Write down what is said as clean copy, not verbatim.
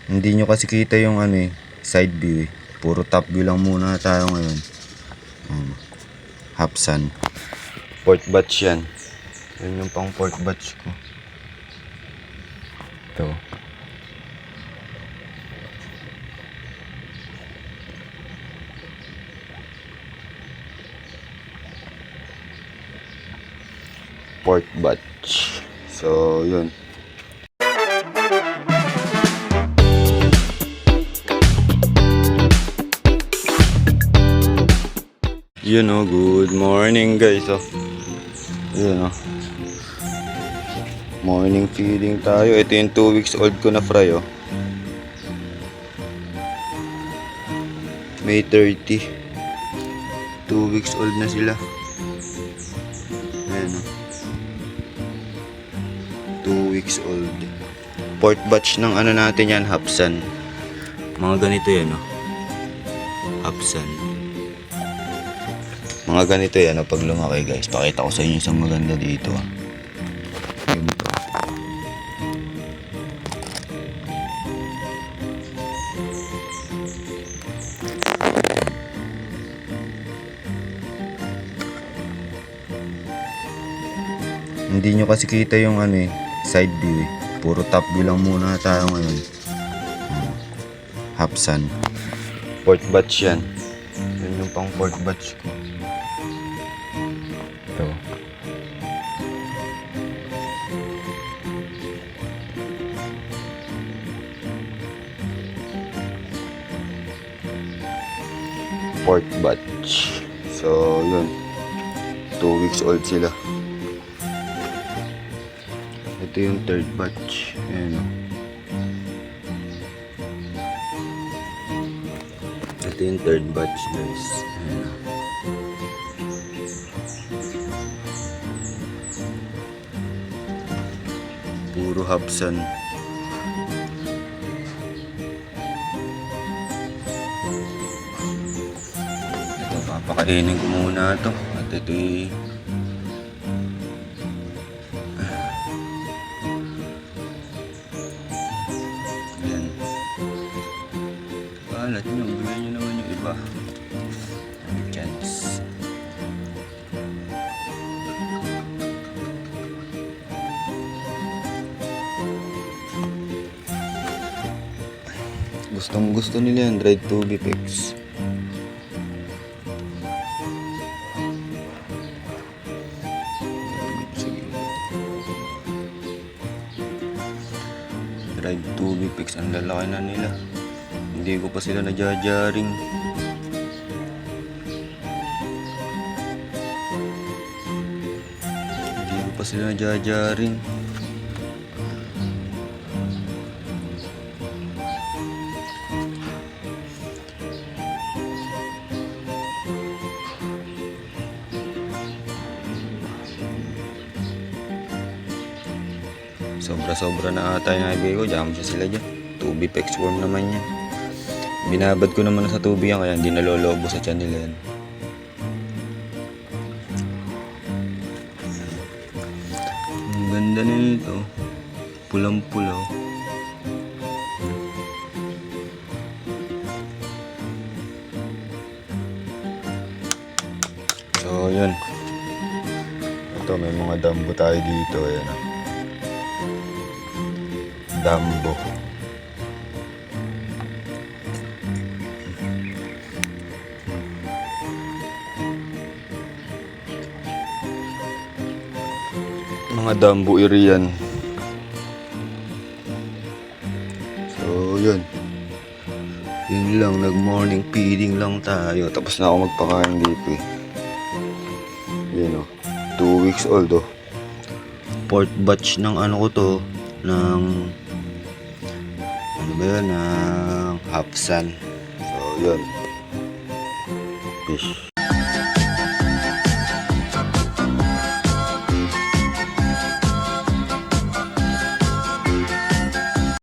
Hindi nyo kasi kita yung side view eh. Puro top view lang muna tayo ngayon. Hapsan. Port batch yan. Yan yung pang port batch ko. Ito. Port batch. So, yun. Yun o, good morning guys o. Yun o. Morning feeding tayo. Ito yung 2 weeks old ko na fry o. May 30. 2 weeks old na sila. Ayan o. 2 weeks old. Port batch ng natin yan, Hapsan. Mga ganito yan o. Hapsan. Mga ganito yan pag lumaki guys. Pakita ko sa inyo isang maganda dito. Ganito. Hindi nyo kasi kita yung side view eh. Puro top view lang muna tayo ngayon. Hapsan. Port batch yan. Yun yung pang port batch ko. Ito. Port batch. So, yun. 2 weeks old sila. Ito yung third batch. Ayan o. Ito yung third batch guys. Ayan o. Puro Hapsan. Ito, papakainin ko muna ito. At ito'y yan. Kalat nyo, bigyan nyo naman yung iba. Chance. Gustong gusto nila yan, dried to be pigs. Dried to be pigs, ang lalaki na nila. Hindi ko pa sila najajaring. Hindi ko pa sila najajaring. Sobra-sobra na ata yung ibigay ko. Diyan siya sila dyan. Tubig pex worm naman yan. Binabad ko naman sa tubig yan kaya hindi nalolobo sa tiyan nila yan. Ang ganda nito. Pulang-pulaw. So yun. Ito may mga dambo tayo dito. Ayan o. Dambo. Mga dambo irian. So yun. Yun lang, nag morning feeding lang tayo. Tapos na ako magpakain dito eh. Yun o. 2 weeks old o. Port batch ng ko to. Ng ng Hapsan. So yun. Fish.